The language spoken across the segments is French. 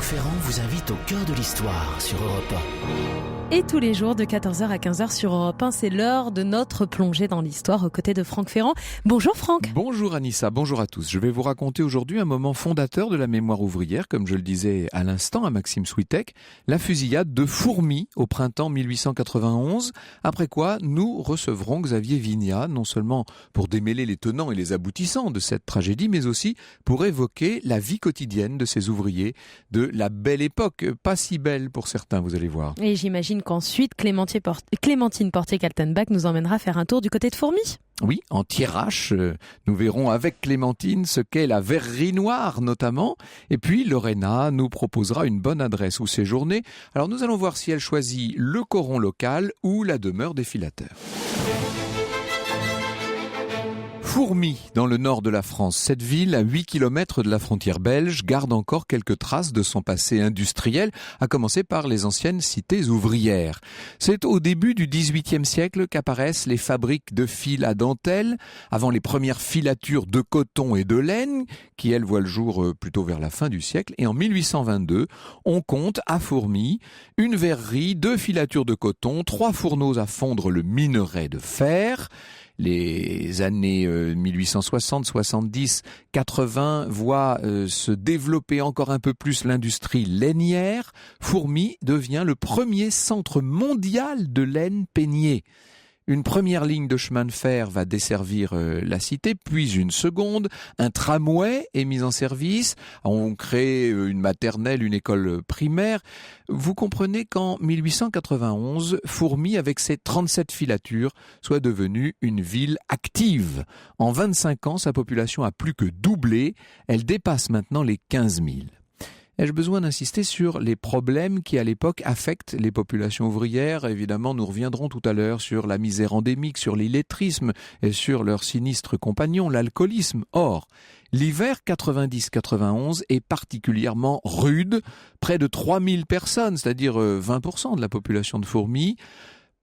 Ferrand vous invite au cœur de l'histoire sur Europe 1. Et tous les jours de 14h à 15h sur Europe 1, c'est l'heure de notre plongée dans l'histoire aux côtés de Franck Ferrand. Bonjour Franck. Bonjour Anissa, bonjour à tous. Je vais vous raconter aujourd'hui un moment fondateur de la mémoire ouvrière, comme je le disais à l'instant à Maxime Switek, la fusillade de Fourmies au printemps 1891, après quoi nous recevrons Xavier Vignat, non seulement pour démêler les tenants et les aboutissants de cette tragédie, mais aussi pour évoquer la vie quotidienne de ces ouvriers de la belle époque, pas si belle pour certains, vous allez voir. Et j'imagine qu'ensuite, Clémentine Portier-Kaltenbach nous emmènera faire un tour du côté de Fourmies. Oui, en Thiérache, nous verrons avec Clémentine ce qu'est la verrerie noire notamment. Et puis Lorena nous proposera une bonne adresse où séjourner. Alors nous allons voir si elle choisit le coron local ou la demeure des filateurs. Fourmies, dans le nord de la France. Cette ville, à 8 km de la frontière belge, garde encore quelques traces de son passé industriel, à commencer par les anciennes cités ouvrières. C'est au début du XVIIIe siècle qu'apparaissent les fabriques de fils à dentelle, avant les premières filatures de coton et de laine, qui elles voient le jour plutôt vers la fin du siècle. Et en 1822, on compte à Fourmies une verrerie, 2 filatures de coton, 3 fourneaux à fondre le minerai de fer. Les années 1860, 70, 80 voient se développer encore un peu plus l'industrie lainière. Fourmies devient le premier centre mondial de laine peignée. Une première ligne de chemin de fer va desservir la cité, puis une seconde. Un tramway est mis en service. On crée une maternelle, une école primaire. Vous comprenez qu'en 1891, Fourmies, avec ses 37 filatures, soit devenue une ville active. En 25 ans, sa population a plus que doublé. Elle dépasse maintenant les 15 000. Ai-je besoin d'insister sur les problèmes qui, à l'époque, affectent les populations ouvrières ? Évidemment, nous reviendrons tout à l'heure sur la misère endémique, sur l'illettrisme et sur leur sinistre compagnon, l'alcoolisme. Or, l'hiver 90-91 est particulièrement rude. Près de 3000 personnes, c'est-à-dire 20% de la population de Fourmies,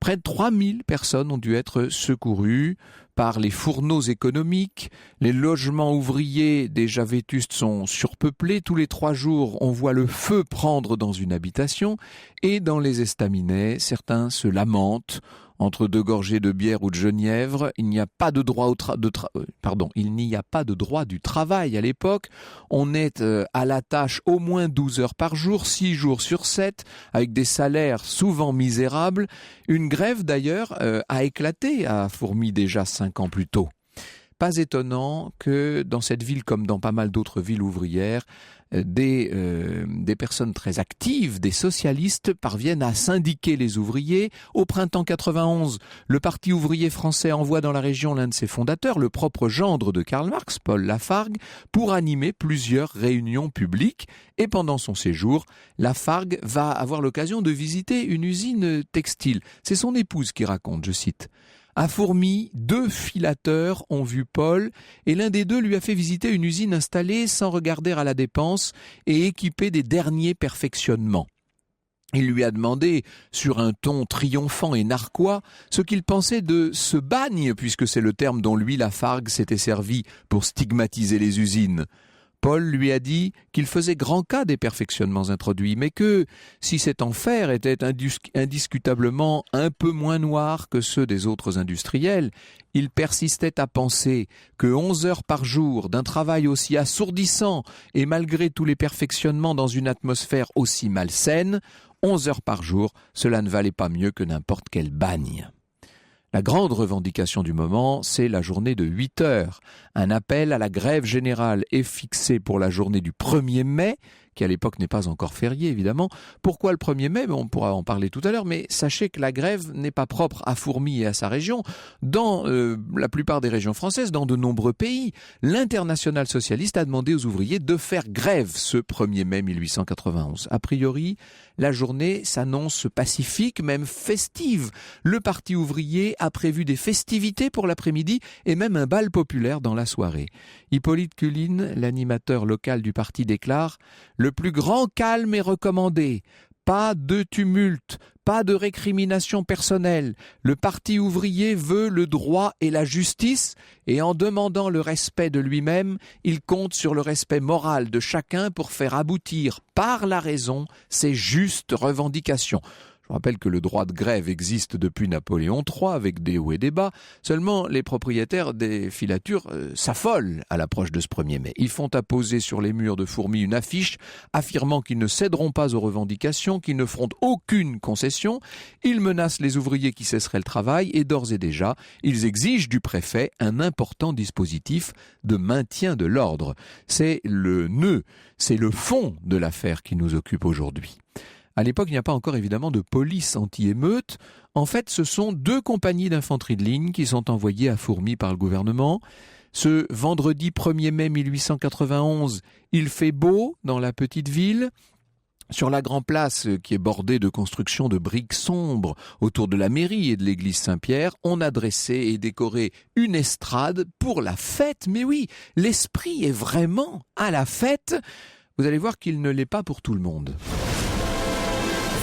près de 3000 personnes ont dû être secourues par les fourneaux économiques. Les logements ouvriers déjà vétustes sont surpeuplés. Tous les 3 jours, on voit le feu prendre dans une habitation. Et dans les estaminets, certains se lamentent. Entre 2 gorgées de bière ou de genièvre, il n'y a pas de droit il n'y a pas de droit du travail à l'époque. On est à la tâche au moins 12 heures par jour, 6 jours sur 7, avec des salaires souvent misérables. Une grève d'ailleurs a éclaté à Fourmies déjà 5 ans plus tôt. Pas étonnant que dans cette ville, comme dans pas mal d'autres villes ouvrières, des personnes très actives, des socialistes, parviennent à syndiquer les ouvriers. Au printemps 91, le Parti ouvrier français envoie dans la région l'un de ses fondateurs, le propre gendre de Karl Marx, Paul Lafargue, pour animer plusieurs réunions publiques. Et pendant son séjour, Lafargue va avoir l'occasion de visiter une usine textile. C'est son épouse qui raconte, je cite: à Fourmies, 2 filateurs ont vu Paul et l'un des 2 lui a fait visiter une usine installée sans regarder à la dépense et équipée des derniers perfectionnements. Il lui a demandé, sur un ton triomphant et narquois, ce qu'il pensait de ce bagne, puisque c'est le terme dont lui, Lafargue, s'était servi pour stigmatiser les usines. Paul lui a dit qu'il faisait grand cas des perfectionnements introduits, mais que, si cet enfer était indiscutablement un peu moins noir que ceux des autres industriels, il persistait à penser que 11 heures par jour d'un travail aussi assourdissant et malgré tous les perfectionnements dans une atmosphère aussi malsaine, 11 heures par jour, cela ne valait pas mieux que n'importe quel bagne. La grande revendication du moment, c'est la journée de 8 heures. Un appel à la grève générale est fixé pour la journée du 1er mai, qui à l'époque n'est pas encore férié évidemment. Pourquoi le 1er mai ? On pourra en parler tout à l'heure, mais sachez que la grève n'est pas propre à Fourmies et à sa région. Dans la plupart des régions françaises, dans de nombreux pays, l'Internationale socialiste a demandé aux ouvriers de faire grève ce 1er mai 1891. A priori, la journée s'annonce pacifique, même festive. Le Parti ouvrier a prévu des festivités pour l'après-midi et même un bal populaire dans la soirée. Hippolyte Culline, l'animateur local du parti, déclare « Le plus grand calme est recommandé. Pas de tumulte, pas de récrimination personnelle. Le Parti ouvrier veut le droit et la justice, et en demandant le respect de lui-même, il compte sur le respect moral de chacun pour faire aboutir par la raison ses justes revendications. Je rappelle que le droit de grève existe depuis Napoléon III avec des hauts et des bas. Seulement, les propriétaires des filatures s'affolent à l'approche de ce 1er mai. Ils font apposer sur les murs de Fourmi une affiche affirmant qu'ils ne céderont pas aux revendications, qu'ils ne feront aucune concession. Ils menacent les ouvriers qui cesseraient le travail et d'ores et déjà, ils exigent du préfet un important dispositif de maintien de l'ordre. C'est le nœud, c'est le fond de l'affaire qui nous occupe aujourd'hui. À l'époque, il n'y a pas encore évidemment de police anti-émeute. En fait, ce sont 2 compagnies d'infanterie de ligne qui sont envoyées à Fourmi par le gouvernement. Ce vendredi 1er mai 1891, il fait beau dans la petite ville. Sur la Grand Place, qui est bordée de constructions de briques sombres autour de la mairie et de l'église Saint-Pierre, on a dressé et décoré une estrade pour la fête. Mais oui, l'esprit est vraiment à la fête. Vous allez voir qu'il ne l'est pas pour tout le monde.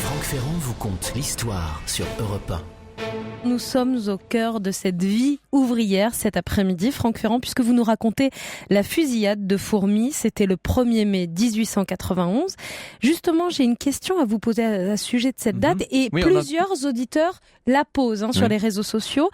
Franck Ferrand vous conte l'histoire sur Europe 1. Nous sommes au cœur de cette vie ouvrière cet après-midi, Franck Ferrand, puisque vous nous racontez la fusillade de Fourmi. C'était le 1er mai 1891. Justement, j'ai une question à vous poser à sujet de cette date et oui, plusieurs auditeurs la posent sur les réseaux sociaux.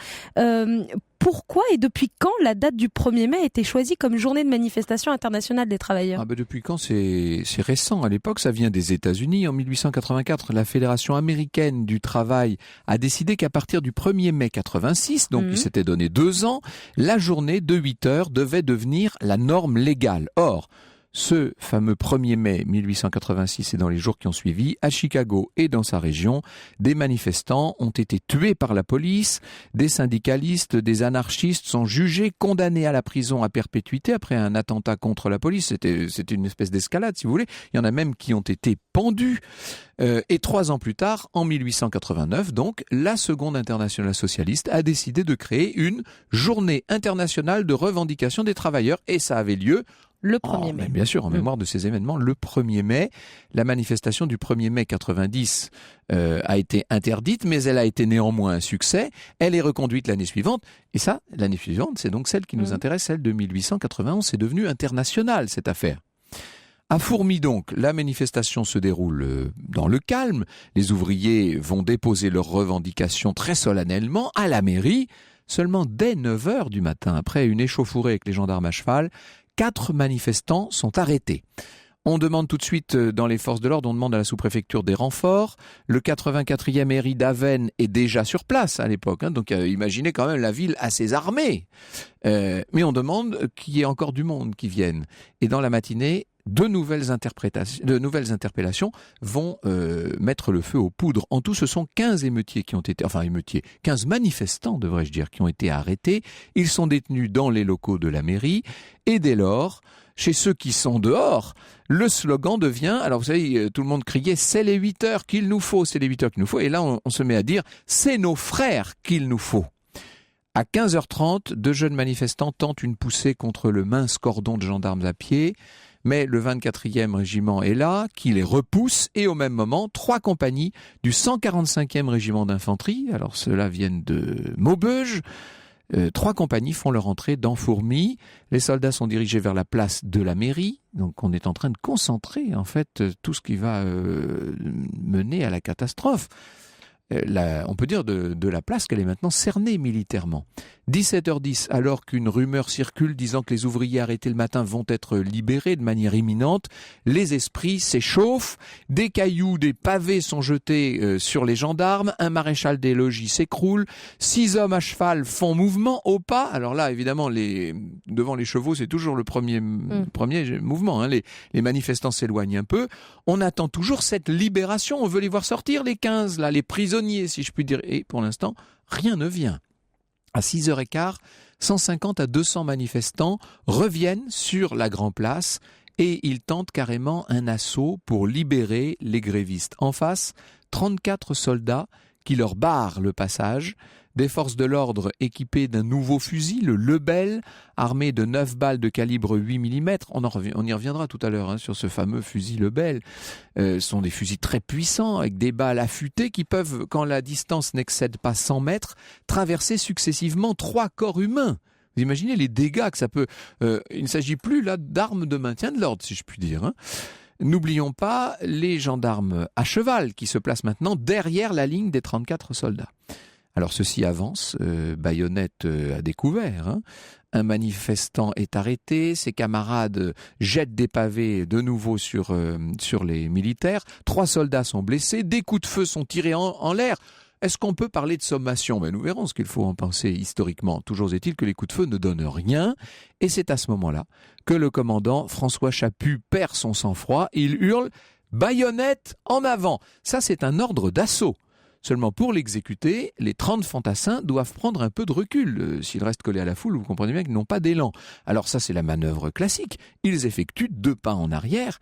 Pourquoi et depuis quand la date du 1er mai a été choisie comme journée de manifestation internationale des travailleurs ? Depuis quand ? C'est récent. À l'époque, ça vient des États-Unis. En 1884, la Fédération américaine du travail a décidé qu'à partir du 1er mai 86, donc il s'était donné 2 ans, la journée de 8 heures devait devenir la norme légale. Or, ce fameux 1er mai 1886 et dans les jours qui ont suivi, à Chicago et dans sa région, des manifestants ont été tués par la police, des syndicalistes, des anarchistes sont jugés, condamnés à la prison à perpétuité après un attentat contre la police. C'était une espèce d'escalade, si vous voulez. Il y en a même qui ont été pendus. Et 3 ans plus tard, en 1889, donc, la Seconde Internationale Socialiste a décidé de créer une journée internationale de revendication des travailleurs et ça avait lieu le 1er mai. Bien sûr, en mémoire de ces événements, le 1er mai, la manifestation du 1er mai 90 a été interdite, mais elle a été néanmoins un succès. Elle est reconduite l'année suivante. Et ça, l'année suivante, c'est donc celle qui nous intéresse, celle de 1891. C'est devenu international, cette affaire. À Fourmi donc, la manifestation se déroule dans le calme. Les ouvriers vont déposer leurs revendications très solennellement à la mairie. Seulement dès 9h du matin, après une échauffourée avec les gendarmes à cheval, 4 manifestants sont arrêtés. On demande tout de suite dans les forces de l'ordre, on demande à la sous-préfecture des renforts. Le 84e Héry d'Avesnes est déjà sur place à l'époque, donc imaginez quand même la ville assez armée. Mais on demande qu'il y ait encore du monde qui vienne. Et dans la matinée, de nouvelles interpellations vont mettre le feu aux poudres. En tout, ce sont 15 15 manifestants, devrais-je dire, qui ont été arrêtés. Ils sont détenus dans les locaux de la mairie. Et dès lors, chez ceux qui sont dehors, le slogan devient, alors vous savez, tout le monde criait « c'est les 8 heures qu'il nous faut, c'est les 8 heures qu'il nous faut ». Et là, on se met à dire « c'est nos frères qu'il nous faut ». À 15h30, 2 jeunes manifestants tentent une poussée contre le mince cordon de gendarmes à pied. Mais le 24e régiment est là, qui les repousse, et au même moment, 3 compagnies du 145e régiment d'infanterie, alors ceux-là viennent de Maubeuge, 3 compagnies font leur entrée dans Fourmi. Les soldats sont dirigés vers la place de la mairie, donc on est en train de concentrer en fait tout ce qui va mener à la catastrophe. On peut dire de la place qu'elle est maintenant cernée militairement. 17h10, alors qu'une rumeur circule disant que les ouvriers arrêtés le matin vont être libérés de manière imminente, les esprits s'échauffent, des cailloux, des pavés sont jetés sur les gendarmes, un maréchal des logis s'écroule, 6 hommes à cheval font mouvement au pas. Alors là, évidemment, devant les chevaux, c'est toujours le premier mouvement. Les manifestants s'éloignent un peu. On attend toujours cette libération. On veut les voir sortir, les 15, là, les prisonniers, si je puis dire. Et pour l'instant, rien ne vient. À 6h15, 150 à 200 manifestants reviennent sur la Grand Place et ils tentent carrément un assaut pour libérer les grévistes. En face, 34 soldats qui leur barrent le passage. Des forces de l'ordre équipées d'un nouveau fusil, le Lebel, armé de 9 balles de calibre 8 mm. On y reviendra tout à l'heure sur ce fameux fusil Lebel. Ce sont des fusils très puissants, avec des balles affûtées qui peuvent, quand la distance n'excède pas 100 mètres, traverser successivement 3 corps humains. Vous imaginez les dégâts que ça peut... il ne s'agit plus là d'armes de maintien de l'ordre, si je puis dire. N'oublions pas les gendarmes à cheval qui se placent maintenant derrière la ligne des 34 soldats. Alors ceux-ci avancent, baïonnette à découvert. Un manifestant est arrêté, ses camarades jettent des pavés de nouveau sur les militaires. 3 soldats sont blessés, des coups de feu sont tirés en l'air. Est-ce qu'on peut parler de sommation ? Nous verrons ce qu'il faut en penser historiquement. Toujours est-il que les coups de feu ne donnent rien. Et c'est à ce moment-là que le commandant François Chaput perd son sang-froid. Il hurle « Baïonnette en avant !» Ça, c'est un ordre d'assaut. Seulement pour l'exécuter, les 30 fantassins doivent prendre un peu de recul. S'ils restent collés à la foule, vous comprenez bien qu'ils n'ont pas d'élan. Alors ça, c'est la manœuvre classique. Ils effectuent 2 pas en arrière.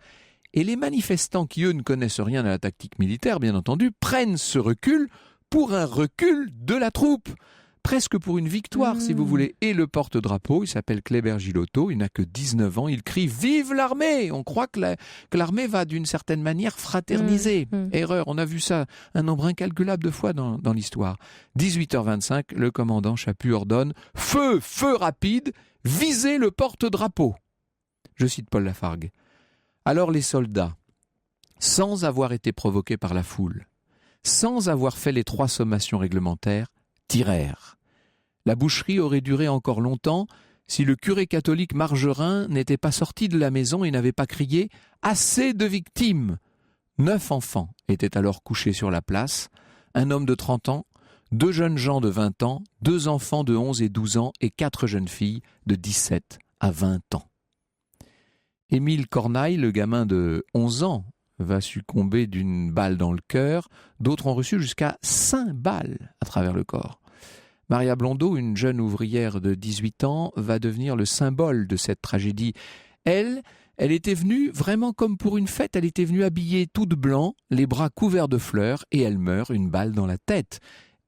Et les manifestants qui, eux, ne connaissent rien à la tactique militaire, bien entendu, prennent ce recul pour un recul de la troupe. Presque pour une victoire, si vous voulez. Et le porte-drapeau, il s'appelle Kléber Gilotto, il n'a que 19 ans, il crie « Vive l'armée !» On croit que l'armée va d'une certaine manière fraterniser. Erreur, on a vu ça un nombre incalculable de fois dans l'histoire. 18h25, le commandant Chaput ordonne « Feu, feu rapide, visez le porte-drapeau !» Je cite Paul Lafargue. Alors les soldats, sans avoir été provoqués par la foule, sans avoir fait les 3 sommations réglementaires, tirèrent. La boucherie aurait duré encore longtemps si le curé catholique Margerin n'était pas sorti de la maison et n'avait pas crié « Assez de victimes !» 9 enfants étaient alors couchés sur la place, un homme de 30 ans, 2 jeunes gens de 20 ans, 2 enfants de 11 et 12 ans et 4 jeunes filles de 17 à 20 ans. Émile Cornaille, le gamin de 11 ans, va succomber d'une balle dans le cœur. D'autres ont reçu jusqu'à 5 balles à travers le corps. Maria Blondeau, une jeune ouvrière de 18 ans, va devenir le symbole de cette tragédie. Elle était venue vraiment comme pour une fête. Elle était venue habillée tout de blanc, les bras couverts de fleurs, et elle meurt, une balle dans la tête.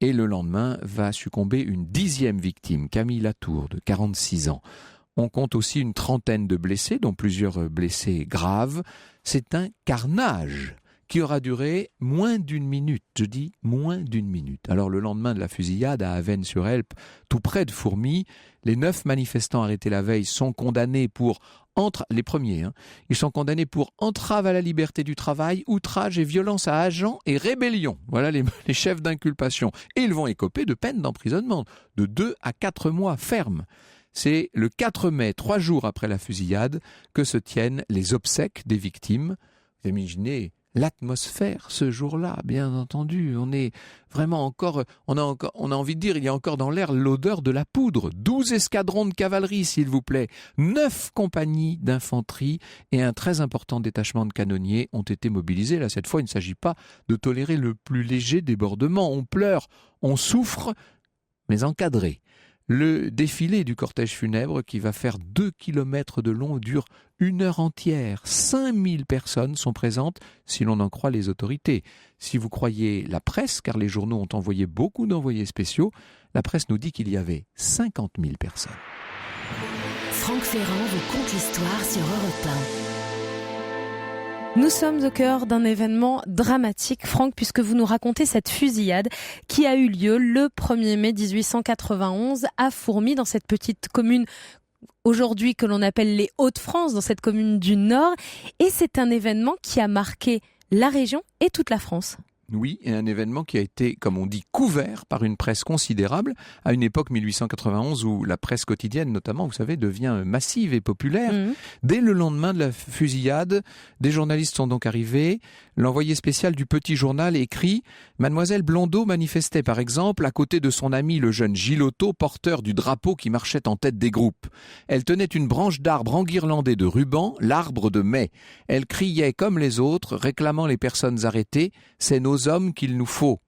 Et le lendemain va succomber une 10e victime, Camille Latour, de 46 ans. On compte aussi une 30aine de blessés, dont plusieurs blessés graves. C'est un carnage qui aura duré moins d'1 minute. Je dis moins d'1 minute. Alors le lendemain de la fusillade à Avesnes-sur-Helpe, tout près de Fourmies, les 9 manifestants arrêtés la veille sont condamnés pour les premiers, ils sont condamnés pour entrave à la liberté du travail, outrage et violence à agent et rébellion. Voilà les chefs d'inculpation. Et ils vont écoper de peines d'emprisonnement de 2 à 4 mois fermes. C'est le 4 mai, 3 jours après la fusillade, que se tiennent les obsèques des victimes. Vous imaginez l'atmosphère ce jour-là, bien entendu. On est vraiment on a envie de dire, il y a encore dans l'air l'odeur de la poudre. 12 escadrons de cavalerie, s'il vous plaît. 9 compagnies d'infanterie et un très important détachement de canonniers ont été mobilisés. Là, cette fois, il ne s'agit pas de tolérer le plus léger débordement. On pleure, on souffre, mais encadré. Le défilé du cortège funèbre, qui va faire 2 kilomètres de long, dure 1 heure entière. 5000 personnes sont présentes, si l'on en croit les autorités. Si vous croyez la presse, car les journaux ont envoyé beaucoup d'envoyés spéciaux, la presse nous dit qu'il y avait 50 000 personnes. Franck Ferrand vous conte l'histoire sur Europe 1. Nous sommes au cœur d'un événement dramatique, Franck, puisque vous nous racontez cette fusillade qui a eu lieu le 1er mai 1891 à Fourmies, dans cette petite commune aujourd'hui que l'on appelle les Hauts-de-France, dans cette commune du Nord. Et c'est un événement qui a marqué la région et toute la France. Oui, et un événement qui a été, comme on dit, couvert par une presse considérable, à une époque 1891 où la presse quotidienne, notamment, vous savez, devient massive et populaire. Dès le lendemain de la fusillade, des journalistes sont donc arrivés. L'envoyé spécial du Petit Journal écrit « Mademoiselle Blondeau manifestait par exemple à côté de son ami le jeune Gilotto, porteur du drapeau qui marchait en tête des groupes. Elle tenait une branche d'arbre enguirlandée de rubans, l'arbre de mai. Elle criait comme les autres, réclamant les personnes arrêtées « C'est nos hommes qu'il nous faut ».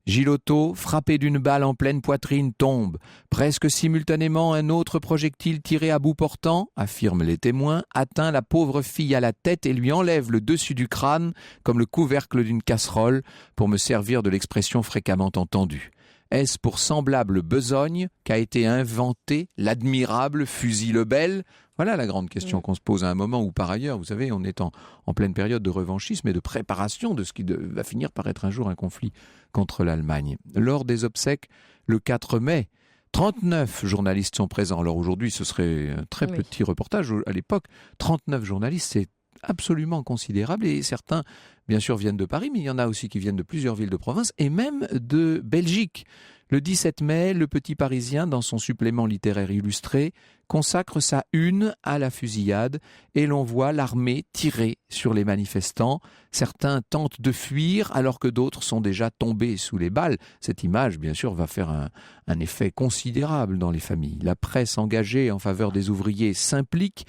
Gilotto, frappé d'une balle en pleine poitrine, tombe. Presque simultanément, un autre projectile tiré à bout portant, affirment les témoins, atteint la pauvre fille à la tête et lui enlève le dessus du crâne comme le couvercle d'une casserole, pour me servir de l'expression fréquemment entendue. Est-ce pour semblable besogne qu'a été inventé l'admirable fusil Lebel ? Voilà la grande question qu'on se pose à un moment où, par ailleurs, vous savez, on est en pleine période de revanchisme et de préparation de ce qui va finir par être un jour un conflit contre l'Allemagne. Lors des obsèques, le 4 mai, 39 journalistes sont présents. Alors aujourd'hui, ce serait un très petit reportage. À l'époque, 39 journalistes, c'est absolument considérable. Et certains, bien sûr, viennent de Paris, mais il y en a aussi qui viennent de plusieurs villes de province et même de Belgique. Le 17 mai, le Petit Parisien, dans son supplément littéraire illustré, consacre sa une à la fusillade et l'on voit l'armée tirer sur les manifestants. Certains tentent de fuir alors que d'autres sont déjà tombés sous les balles. Cette image, bien sûr, va faire un effet considérable dans les familles. La presse engagée en faveur des ouvriers s'implique.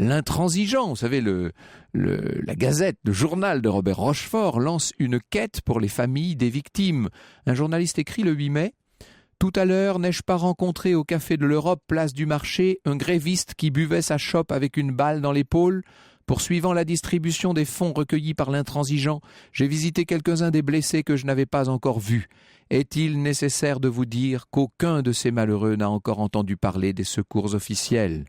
L'Intransigeant, vous savez, la Gazette, le journal de Robert Rochefort, lance une quête pour les familles des victimes. Un journaliste écrit le 8 mai « Tout à l'heure, n'ai-je pas rencontré au Café de l'Europe, place du marché, un gréviste qui buvait sa chope avec une balle dans l'épaule ? Poursuivant la distribution des fonds recueillis par l'Intransigeant, j'ai visité quelques-uns des blessés que je n'avais pas encore vus. Est-il nécessaire de vous dire qu'aucun de ces malheureux n'a encore entendu parler des secours officiels ?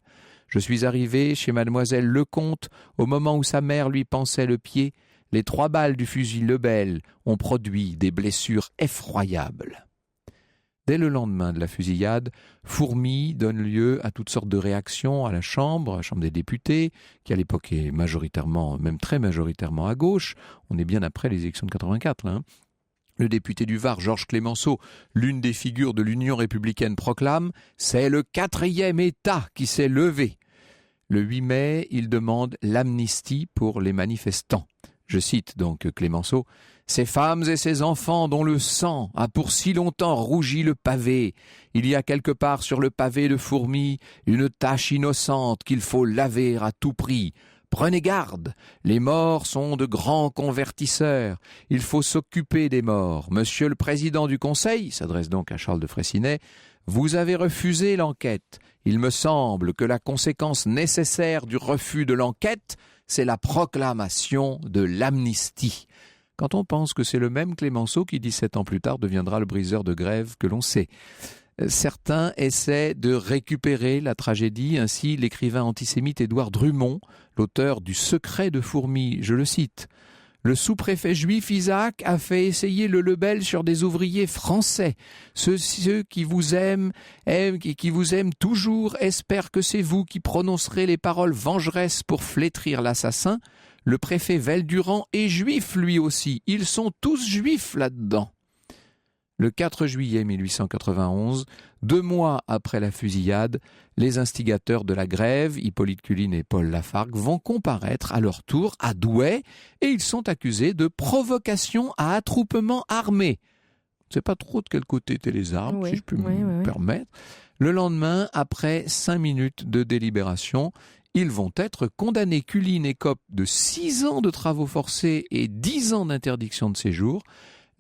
Je suis arrivé chez mademoiselle Lecomte au moment où sa mère lui pansait le pied. Les 3 balles du fusil Lebel ont produit des blessures effroyables. » Dès le lendemain de la fusillade, Fourmi donne lieu à toutes sortes de réactions à la Chambre des députés, qui à l'époque est majoritairement, même très majoritairement à gauche. On est bien après les élections de 84, là, hein. Le député du Var, Georges Clémenceau, l'une des figures de l'Union républicaine, proclame « C'est le 4e État qui s'est levé ». Le 8 mai, il demande l'amnistie pour les manifestants. Je cite donc Clémenceau « Ces femmes et ces enfants dont le sang a pour si longtemps rougi le pavé, il y a quelque part sur le pavé de Fourmi une tache innocente qu'il faut laver à tout prix. Prenez garde, les morts sont de grands convertisseurs. Il faut s'occuper des morts. Monsieur le président du Conseil, s'adresse donc à Charles de Freycinet, vous avez refusé l'enquête. Il me semble que la conséquence nécessaire du refus de l'enquête, c'est la proclamation de l'amnistie. Quand on pense que c'est le même Clémenceau qui, 17 ans plus tard, deviendra le briseur de grève que l'on sait. Certains essaient de récupérer la tragédie. Ainsi, l'écrivain antisémite Édouard Drummond, l'auteur du Secret de Fourmi, je le cite. « Le sous-préfet juif Isaac a fait essayer le Lebel sur des ouvriers français. Ceux qui vous aiment toujours espèrent que c'est vous qui prononcerez les paroles vengeresses pour flétrir l'assassin. Le préfet Veldurand est juif lui aussi. Ils sont tous juifs là-dedans. » Le 4 juillet 1891, 2 mois après la fusillade, les instigateurs de la grève, Hippolyte Culline et Paul Lafargue, vont comparaître à leur tour à Douai et ils sont accusés de provocation à attroupement armé. Je ne sais pas trop de quel côté étaient les armes, si je peux me permettre. Le lendemain, après 5 minutes de délibération, ils vont être condamnés. Culline écope de 6 ans de travaux forcés et 10 ans d'interdiction de séjour.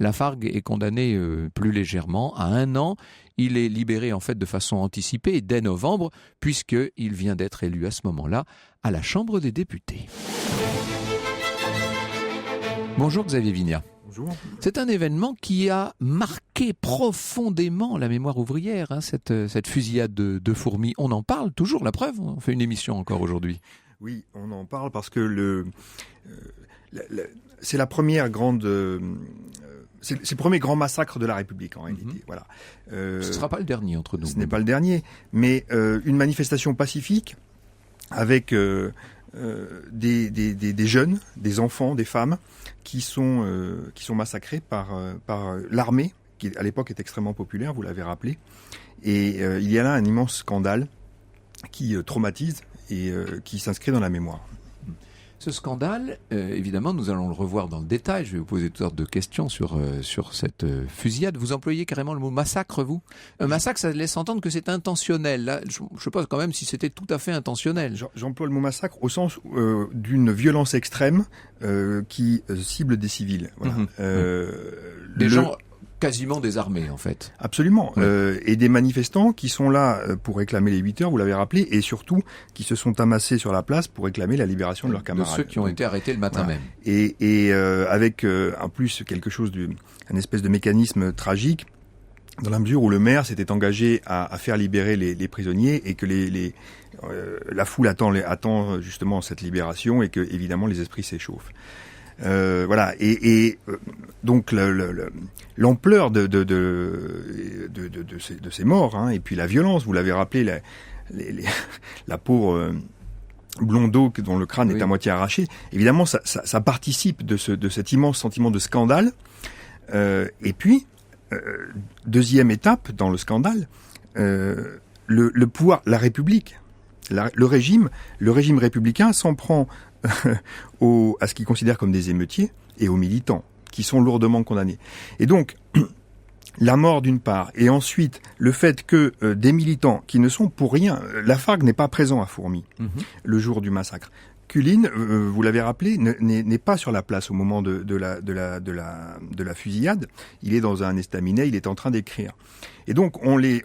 Lafargue est condamné plus légèrement à 1 an. Il est libéré en fait de façon anticipée dès novembre, puisqu'il vient d'être élu à ce moment-là à la Chambre des députés. Bonjour Xavier Vignat. Bonjour. C'est un événement qui a marqué profondément la mémoire ouvrière, hein, cette fusillade de Fourmi. On en parle toujours, la preuve, on fait une émission encore aujourd'hui. Oui, on en parle parce que c'est la première grande... c'est le premier grand massacre de la République en réalité. Voilà. Ce ne sera pas le dernier entre nous. Ce n'est pas le dernier, mais une manifestation pacifique avec des jeunes, des enfants, des femmes qui sont massacrés par l'armée, qui à l'époque est extrêmement populaire, vous l'avez rappelé. Et il y a là un immense scandale qui traumatise et qui s'inscrit dans la mémoire. Ce scandale, évidemment, nous allons le revoir dans le détail. Je vais vous poser toutes sortes de questions sur cette fusillade. Vous employez carrément le mot massacre, vous ? Un massacre, ça laisse entendre que c'est intentionnel. Là, je ne sais pas quand même si c'était tout à fait intentionnel. J'emploie le mot massacre au sens d'une violence extrême qui cible des civils. Voilà. Des gens quasiment désarmés, en fait. Absolument. Ouais. Et des manifestants qui sont là pour réclamer les 8 heures, vous l'avez rappelé, et surtout qui se sont amassés sur la place pour réclamer la libération de leurs camarades. De ceux qui ont été arrêtés le matin même. Et avec en plus quelque chose un espèce de mécanisme tragique. dans la mesure où le maire s'était engagé à faire libérer les prisonniers et que la foule attend justement cette libération et que évidemment les esprits s'échauffent. Voilà, donc l'ampleur de ces morts, hein, et puis la violence, vous l'avez rappelé, la pauvre Blondeau dont le crâne est à moitié arraché, évidemment ça participe de cet immense sentiment de scandale. Et puis deuxième étape dans le scandale, le pouvoir, la République, le régime républicain s'en prend à ce qu'ils considèrent comme des émeutiers et aux militants qui sont lourdement condamnés. Et donc la mort d'une part, et ensuite le fait que des militants qui ne sont pour rien, Lafargue n'est pas présent à Fourmi le jour du massacre. Culline, vous l'avez rappelé, n'est pas sur la place au moment de la fusillade. Il est dans un estaminet, il est en train d'écrire. Et donc on les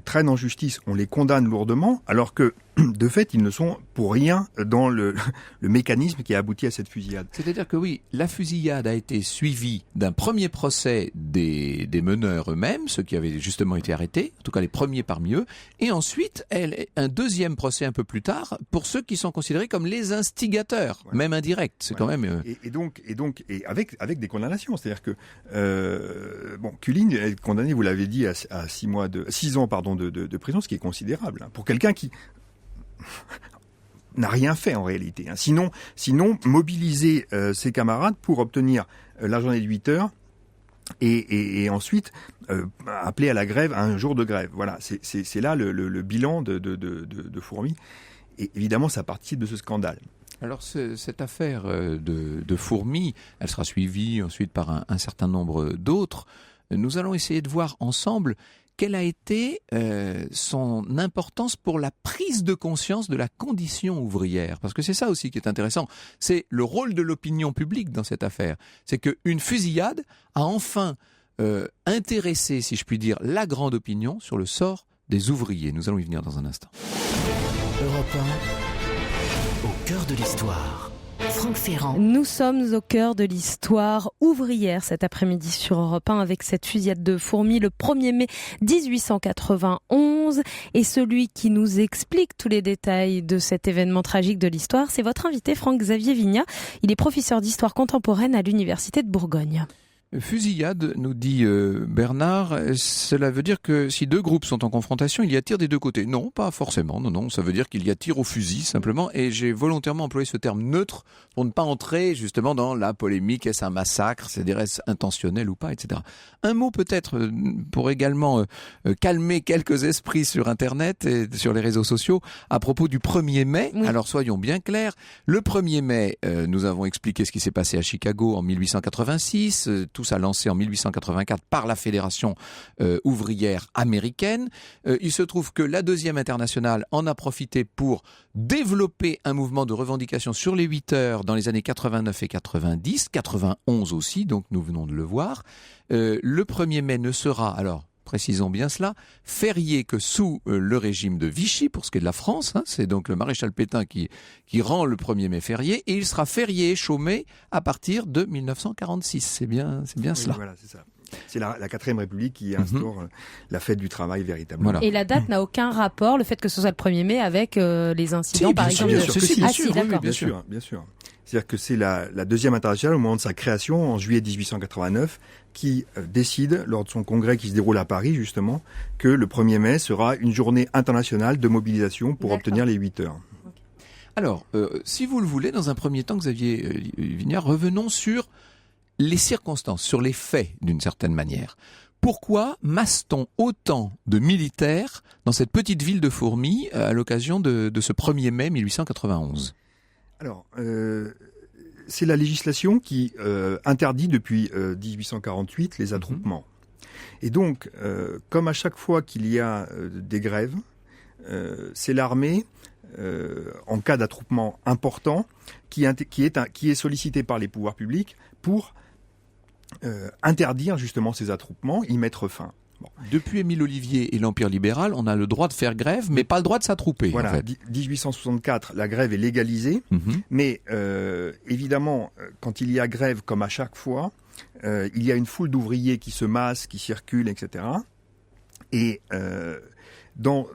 traîne en justice, on les condamne lourdement, alors que de fait ils ne sont pour rien dans le mécanisme qui a abouti à cette fusillade. C'est-à-dire que oui, la fusillade a été suivie d'un premier procès des meneurs eux-mêmes, ceux qui avaient justement été arrêtés, en tout cas les premiers parmi eux, et ensuite un deuxième procès un peu plus tard pour ceux qui sont considérés comme les instigateurs, voilà. Même indirects. C'est quand même et donc avec des condamnations, c'est-à-dire que Culline est condamné, vous l'avez dit, à 6 ans de prison, ce qui est considérable hein, pour quelqu'un qui n'a rien fait en réalité. Hein. Sinon mobiliser ses camarades pour obtenir la journée de 8 heures et ensuite appeler à la grève, à un jour de grève. Voilà, c'est là le bilan de Fourmi. Et évidemment, ça participe de ce scandale. Alors cette affaire de Fourmi, elle sera suivie ensuite par un certain nombre d'autres. Nous allons essayer de voir ensemble quelle a été son importance pour la prise de conscience de la condition ouvrière. Parce que c'est ça aussi qui est intéressant. C'est le rôle de l'opinion publique dans cette affaire. C'est qu'une fusillade a enfin intéressé, si je puis dire, la grande opinion sur le sort des ouvriers. Nous allons y venir dans un instant. Europe 1, au cœur de l'histoire. Franck Ferrand. Nous sommes au cœur de l'histoire ouvrière cet après-midi sur Europe 1 avec cette fusillade de Fourmi le 1er mai 1891. Et celui qui nous explique tous les détails de cet événement tragique de l'histoire, c'est votre invité Franck-Xavier Vignat. Il est professeur d'histoire contemporaine à l'Université de Bourgogne. Fusillade, nous dit Bernard, cela veut dire que si deux groupes sont en confrontation, il y a tir des deux côtés. Non, pas forcément, non, ça veut dire qu'il y a tir au fusil simplement, et j'ai volontairement employé ce terme neutre pour ne pas entrer justement dans la polémique, est-ce un massacre, est-ce intentionnel ou pas, etc. Un mot peut-être pour également calmer quelques esprits sur Internet et sur les réseaux sociaux à propos du 1er mai. Oui. Alors soyons bien clairs, le 1er mai, nous avons expliqué ce qui s'est passé à Chicago en 1886, tout ça lancé en 1884 par la Fédération ouvrière américaine. Il se trouve que la Deuxième Internationale en a profité pour développer un mouvement de revendication sur les 8 heures dans les années 89 et 90, 91 aussi, donc nous venons de le voir. Le 1er mai ne sera, alors précisons bien cela, férié que sous le régime de Vichy, pour ce qui est de la France, hein, c'est donc le maréchal Pétain qui rend le 1er mai férié, et il sera férié et chômé à partir de 1946. C'est bien cela. Voilà, c'est ça. C'est la 4ème République qui instaure la fête du travail véritablement. Voilà. Et la date n'a aucun rapport, le fait que ce soit le 1er mai, avec les incidents, par exemple. Bien sûr. C'est-à-dire que c'est la Deuxième Internationale, au moment de sa création, en juillet 1889, qui décide, lors de son congrès qui se déroule à Paris, justement, que le 1er mai sera une journée internationale de mobilisation pour obtenir les 8 heures. Okay. Alors, si vous le voulez, dans un premier temps, Xavier Vignat, revenons sur les circonstances, sur les faits, d'une certaine manière. Pourquoi masse-t-on autant de militaires dans cette petite ville de Fourmi à l'occasion de ce 1er mai 1891 ? Alors, c'est la législation qui interdit depuis 1848 les attroupements. Et donc, comme à chaque fois qu'il y a des grèves, c'est l'armée, en cas d'attroupement important, qui est sollicitée par les pouvoirs publics pour interdire justement ces attroupements, y mettre fin. Bon. Depuis Émile Ollivier et l'Empire libéral, on a le droit de faire grève, mais pas le droit de s'attrouper. Voilà, en fait. 1864, la grève est légalisée, mais évidemment, quand il y a grève, comme à chaque fois, il y a une foule d'ouvriers qui se massent, qui circulent, etc. Et dans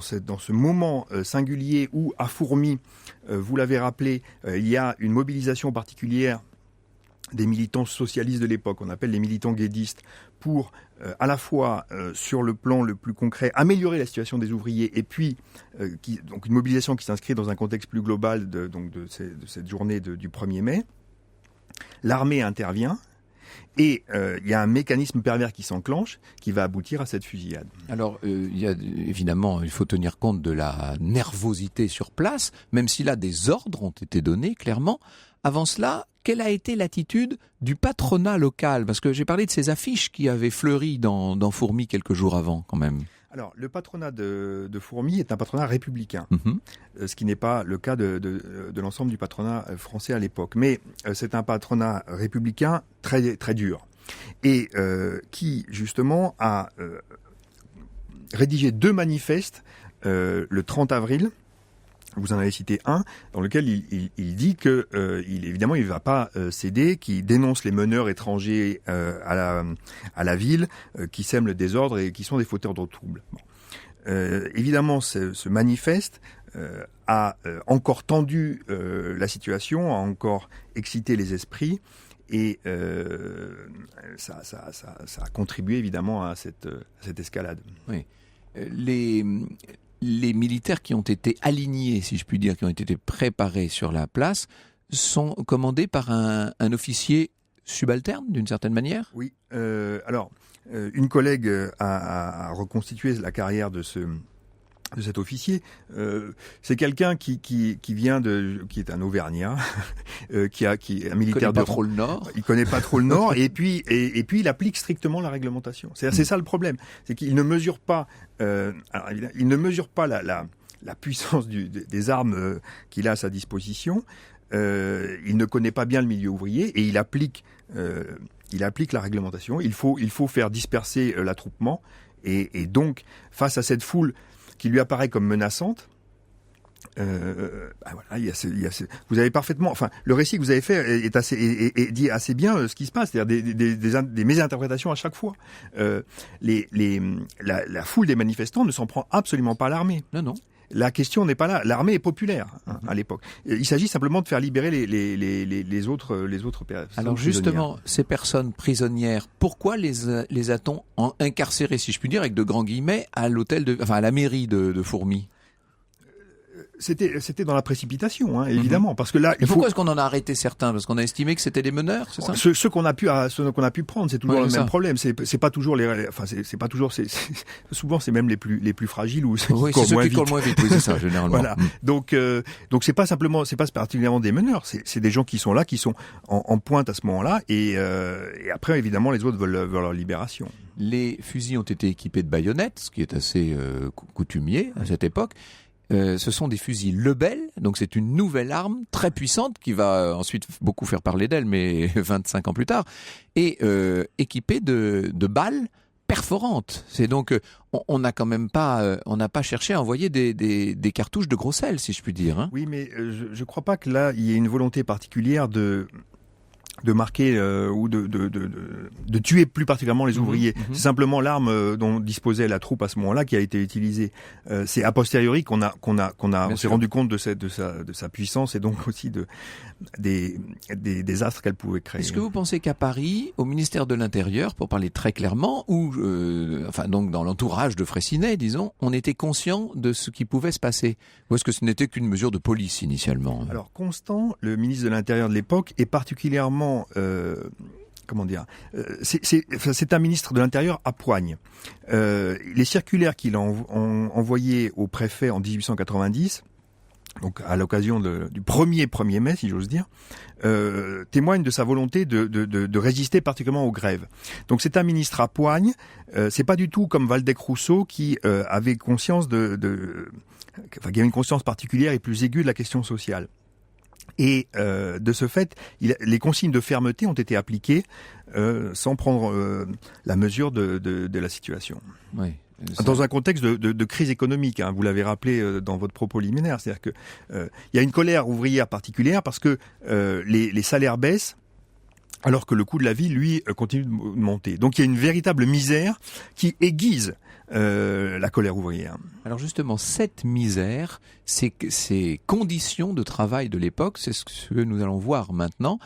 ce moment singulier où, à Fourmies, vous l'avez rappelé, il y a une mobilisation particulière des militants socialistes de l'époque, on appelle les militants guédistes, pour à la fois sur le plan le plus concret améliorer la situation des ouvriers et puis donc une mobilisation qui s'inscrit dans un contexte plus global de cette journée du 1er mai. L'armée intervient et il y a un mécanisme pervers qui s'enclenche qui va aboutir à cette fusillade. Alors, évidemment, il faut tenir compte de la nervosité sur place, même si là des ordres ont été donnés, clairement. Avant cela, quelle a été l'attitude du patronat local? Parce que j'ai parlé de ces affiches qui avaient fleuri dans Fourmies quelques jours avant, quand même. Alors, le patronat de Fourmies est un patronat républicain, ce qui n'est pas le cas de l'ensemble du patronat français à l'époque. Mais c'est un patronat républicain très, très dur et qui, justement, a rédigé 2 manifestes le 30 avril. Vous en avez cité un, dans lequel il dit que évidemment il ne va pas céder, qui dénonce les meneurs étrangers à la ville, qui sèment le désordre et qui sont des fauteurs de troubles. Bon. Évidemment, ce manifeste a encore tendu la situation, a encore excité les esprits, et ça a contribué évidemment à cette escalade. Oui. Les militaires qui ont été alignés, si je puis dire, qui ont été préparés sur la place, sont commandés par un officier subalterne, d'une certaine manière ? Oui. Alors, une collègue a reconstitué la carrière de cet officier. C'est quelqu'un qui vient qui est un Auvergnat, qui est un militaire de trop le Nord. Il connaît pas trop le Nord, et puis il applique strictement la réglementation. C'est ça le problème, c'est qu'il ne mesure pas. Il ne mesure pas la puissance des armes qu'il a à sa disposition. Il ne connaît pas bien le milieu ouvrier et il applique la réglementation. Il faut faire disperser l'attroupement et donc face à cette foule qui lui apparaît comme menaçante. Voilà, vous avez parfaitement, enfin, le récit que vous avez fait dit assez bien ce qui se passe, c'est-à-dire des mésinterprétations à chaque fois. La foule des manifestants ne s'en prend absolument pas à l'armée. Non. La question n'est pas là. L'armée est populaire à l'époque. Il s'agit simplement de faire libérer les autres personnes. Alors justement, ces personnes prisonnières, pourquoi les a-t-on incarcérées, si je puis dire, avec de grands guillemets, à la mairie de Fourmies ? C'était dans la précipitation, évidemment, parce que là. Pourquoi est-ce qu'on en a arrêté certains ? Parce qu'on a estimé que c'était des meneurs, c'est ça ? Ceux qu'on a pu prendre, c'est toujours le même problème. C'est pas toujours c'est pas toujours. Souvent, c'est même les plus fragiles ou ceux qui courent moins vite. Oui, c'est ça, généralement. Voilà. Donc c'est pas particulièrement des meneurs. C'est des gens qui sont là, qui sont en pointe à ce moment-là, et après, évidemment, les autres veulent leur libération. Les fusils ont été équipés de baïonnettes, ce qui est assez coutumier à cette époque. Ce sont des fusils Lebel, donc c'est une nouvelle arme très puissante qui va ensuite beaucoup faire parler d'elle, mais 25 ans plus tard, et équipée de balles perforantes. C'est donc on n'a quand même pas, on n'a pas cherché à envoyer des cartouches de gros sel, si je puis dire. Hein. Oui, mais je crois pas que là il y ait une volonté particulière de marquer ou de tuer plus particulièrement les ouvriers. C'est simplement l'arme dont disposait la troupe à ce moment-là qui a été utilisée. C'est a posteriori qu'on s'est rendu compte de sa puissance et donc aussi des désastres qu'elle pouvait créer. Est-ce que vous pensez qu'à Paris, au ministère de l'Intérieur, pour parler très clairement, ou donc dans l'entourage de Freycinet, disons, on était conscient de ce qui pouvait se passer, ou est-ce que ce n'était qu'une mesure de police initialement ? Alors Constant, le ministre de l'Intérieur de l'époque, est particulièrement c'est un ministre de l'Intérieur à poigne. Les circulaires qu'il a envoyées au préfet en 1890, donc à l'occasion du 1er mai, si j'ose dire, témoignent de sa volonté de résister particulièrement aux grèves. Donc c'est un ministre à poigne. C'est pas du tout comme Waldeck-Rousseau qui avait conscience qui avait une conscience particulière et plus aiguë de la question sociale. Et de ce fait, les consignes de fermeté ont été appliquées sans prendre la mesure de la situation. Oui. Dans un contexte de crise économique, hein, vous l'avez rappelé dans votre propos liminaire, c'est-à-dire que il y a une colère ouvrière particulière parce que les salaires baissent, alors que le coût de la vie, lui, continue de monter. Donc il y a une véritable misère qui aiguise la colère ouvrière. Alors justement, cette misère, ces conditions de travail de l'époque, c'est ce que nous allons voir maintenant.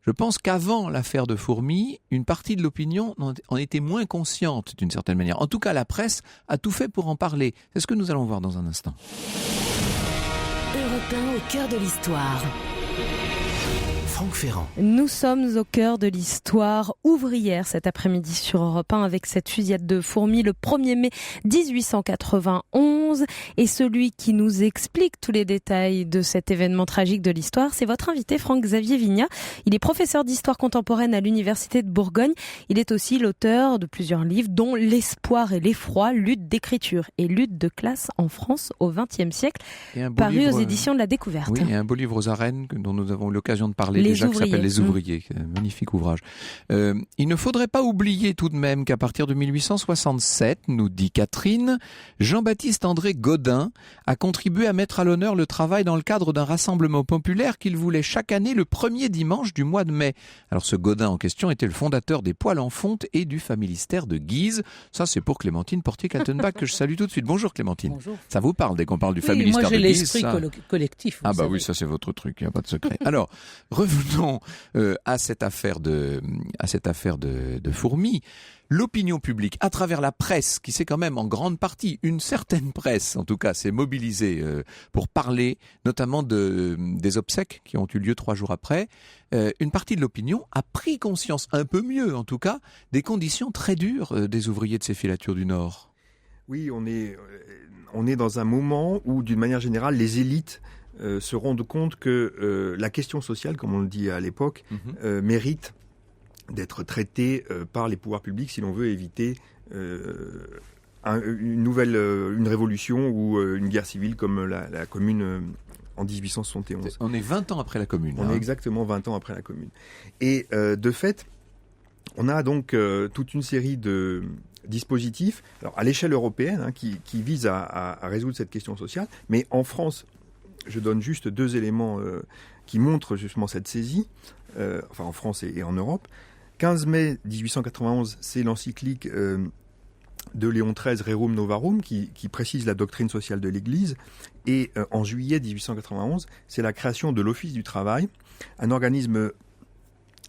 Je pense qu'avant l'affaire de Fourmi, une partie de l'opinion en était moins consciente d'une certaine manière. En tout cas, la presse a tout fait pour en parler. C'est ce que nous allons voir dans un instant. Europe 1 au cœur de l'histoire. Franck Ferrand. Nous sommes au cœur de l'histoire ouvrière cet après-midi sur Europe 1 avec cette fusillade de Fourmi le 1er mai 1891. Et celui qui nous explique tous les détails de cet événement tragique de l'histoire, c'est votre invité Franck-Xavier Vignat. Il est professeur d'histoire contemporaine à l'Université de Bourgogne. Il est aussi l'auteur de plusieurs livres dont L'espoir et l'effroi, lutte d'écriture et lutte de classe en France au XXe siècle, paru aux éditions de la Découverte. Oui, et un beau livre aux arènes dont nous avons eu l'occasion de parler. Déjà, qui s'appelle Les Ouvriers, un magnifique ouvrage. Il ne faudrait pas oublier tout de même qu'à partir de 1867, nous dit Catherine, Jean-Baptiste André Gaudin a contribué à mettre à l'honneur le travail dans le cadre d'un rassemblement populaire qu'il voulait chaque année le premier dimanche du mois de mai. Alors ce Gaudin en question était le fondateur des Poêles en Fonte et du familistère de Guise. Ça c'est pour Clémentine Portier-Kaltenbach que je salue tout de suite. Bonjour Clémentine. Bonjour. Ça vous parle dès qu'on parle du familistère de Guise? Moi j'ai l'esprit collectif. Ah bah oui, ça c'est votre truc, il n'y a pas de secret. Alors, revenons à cette affaire de Fourmi. L'opinion publique, à travers la presse, qui s'est quand même en grande partie, une certaine presse en tout cas, s'est mobilisée pour parler notamment des obsèques qui ont eu lieu 3 jours après. Une partie de l'opinion a pris conscience, un peu mieux en tout cas, des conditions très dures des ouvriers de ces filatures du Nord. Oui, on est dans un moment où, d'une manière générale, les élites se rendent compte que la question sociale, comme on le dit à l'époque, mérite d'être traitée par les pouvoirs publics si l'on veut éviter une révolution ou une guerre civile comme la Commune en 1871. On est 20 ans après la Commune. On est exactement 20 ans après la Commune. Et de fait, on a donc toute une série de dispositifs à l'échelle européenne qui visent à résoudre cette question sociale. Mais en France, je donne juste 2 éléments qui montrent justement cette saisie, en France et en Europe. 15 mai 1891, c'est l'encyclique de Léon XIII, Rerum Novarum, qui précise la doctrine sociale de l'Église. Et en juillet 1891, c'est la création de l'Office du travail, un organisme